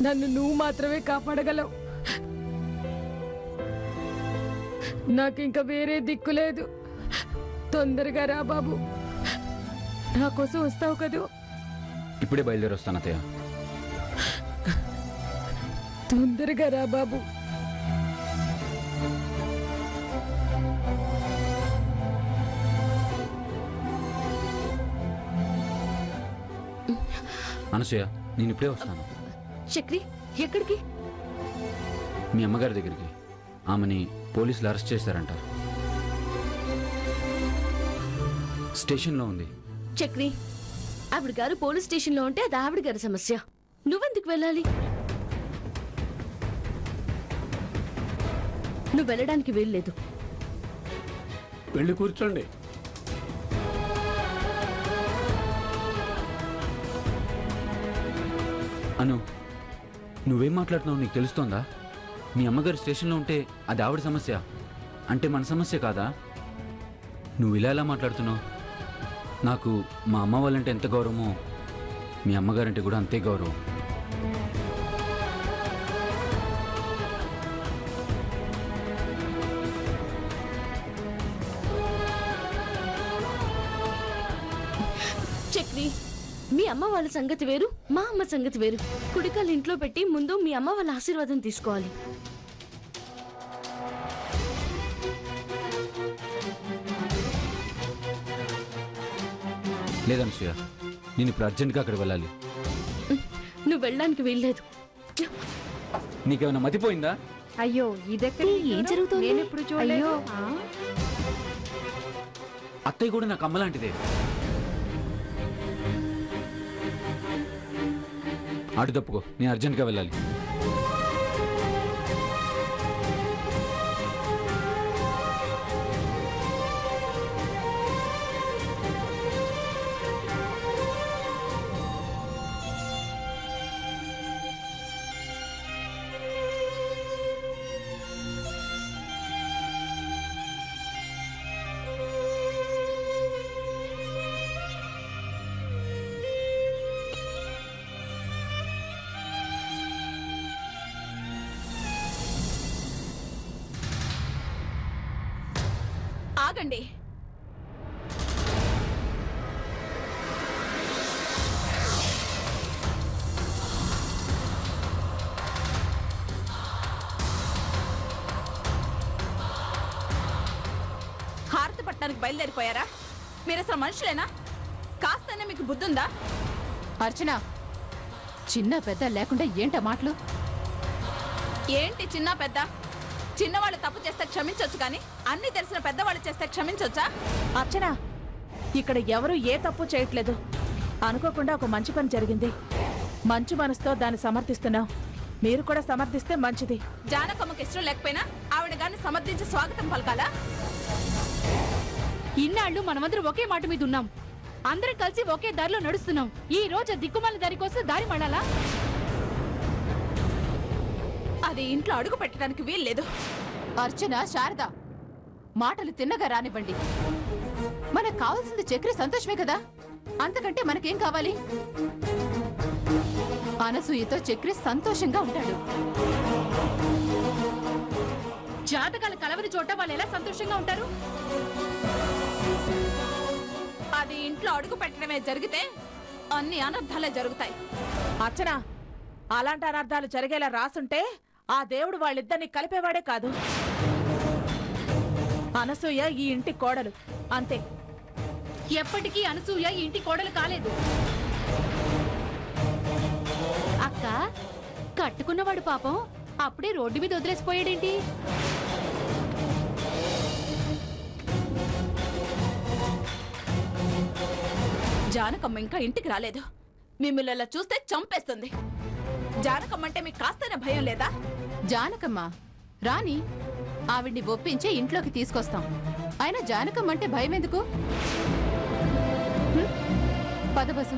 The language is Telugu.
నన్ను నువ్వు మాత్రమే కాపాడగలవు. నాకింక వేరే దిక్కు లేదు. తొందరగా రా బాబు. నా కోసం వస్తావు కదూ? ఇప్పుడే బయలుదేరి వస్తాను అత్తయ్య. తొందరగా రా బాబు. అనసూయ, నేను ఇప్పుడే వస్తాను. చక్రి, ఎక్కడికి? మీ అమ్మగారి దగ్గరికి. ఆమెని పోలీసులు అరెస్ట్ చేశారంట. స్టేషన్లో ఉంది. చక్రి, ఆవిడ గారు పోలీస్ స్టేషన్లో ఉంటే అది ఆవిడ గారి సమస్య. నువ్వెందుకు వెళ్ళాలి? నువ్వు వెళ్ళడానికి వీల్లేదు. వెళ్ళి కూర్చోండి. అను, నువ్వేం మాట్లాడుతున్నావు నీకు తెలుస్తోందా? మీ అమ్మగారు స్టేషన్లో ఉంటే అది ఆవిడ సమస్య అంటే మన సమస్య కాదా? నువ్వు ఇలా ఎలా మాట్లాడుతున్నావు? నాకు మా అమ్మ వాళ్ళంటే ఎంత గౌరవమో మీ అమ్మగారంటే కూడా అంతే గౌరవం. చక్రి, మీ అమ్మ వాళ్ళ సంగతి వేరు, మా అమ్మ సంగతి వేరు. కుడికాలు ఇంట్లో పెట్టి ముందు మీ అమ్మ వాళ్ళ ఆశీర్వాదం తీసుకోవాలి. లేదనుసూయ, నేను ఇప్పుడు అర్జెంట్గా అక్కడ వెళ్ళాలి. నువ్వు వెళ్ళడానికి వీల్లేదు. నీకేమైనా మతిపోయిందా? అయ్యో, ఇదెక్కడ? ఏం జరుగుతుంది? నేను ఎప్పుడు చూడలేదు. అత్తయ్య కూడా నాకు అమ్మలాంటిదే. అటు తప్పుకో, నేను అర్జెంట్గా వెళ్ళాలి. ఆగండి. హారతి పట్టడానికి బయలుదేరిపోయారా? మీరు అసలు మనుషులేనా? కాస్తనే మీకు బుద్ధుందా? అర్చన, చిన్న పెద్ద లేకుండా ఏంటా మాటలు? ఏంటి చిన్న పెద్ద? చిన్నవాళ్ళు తప్పు చేస్తే క్షమించొచ్చు, కానీ అన్ని తెలిసిన పెద్దవాళ్ళు చేస్తే క్షమించొచ్చా? అర్చన, ఇక్కడ ఎవరు ఏ తప్పు చేయట్లేదు. అనుకోకుండా ఒక మంచి పని జరిగింది. మంచి మనసుతో దాన్ని సమర్థిస్తున్నాం. మీరు కూడా సమర్థిస్తే మంచిది. జానకమ్మకి ఇష్టం లేకపోయినా ఆవిడ గారిని సమర్థించి స్వాగతం పలకాలా? ఇన్నాళ్ళు మనమందరం ఒకే మాట మీద ఉన్నాం. అందరం కలిసి ఒకే దారిలో నడుస్తున్నాం. ఈ రోజు దిక్కుమాల దారి కోసం దారి మళ్ళాలా? అది ఇంట్లో అడుగు పెట్టడానికి వీల్లేదు. అర్చన, శారద, మాటలు తిన్నగా రానివ్వండి. మనకు కావాల్సింది చక్రి సంతోషమే కదా. అంతకంటే మనకేం కావాలి? అనసూయతో చక్రి సంతోషంగా ఉంటాడు. జాతకాల కలవని చోట వాళ్ళు ఎలా సంతోషంగా ఉంటారు? అది ఇంట్లో అడుగు పెట్టడమే జరిగితే అన్ని అనర్థాలే జరుగుతాయి. అర్చన, అలాంటి అనర్థాలు జరిగేలా రాసుంటే ఆ దేవుడు వాళ్ళిద్దరిని కలిపేవాడే కాదు. అనసూయ ఈ ఇంటి కోడలు, అంతే. ఎప్పటికీ అనసూయ ఈ ఇంటి కోడలు కాలేదు. అక్క, కట్టుకున్నవాడు పాపం అప్పుడే రోడ్డు మీద వదిలేసిపోయాడేంటి? జానకమ్మ ఇంకా ఇంటికి రాలేదు. మిమ్మల్ని అలా చూస్తే చంపేస్తుంది. జానకమ్మ అంటే మీకు కాస్తనే భయం లేదా? జానకమ్మ రాని, ఆవిడ్ని ఒప్పించి ఇంట్లోకి తీసుకొస్తాం. అయినా జానకమ్మ అంటే భయం ఎందుకు? పద బసు.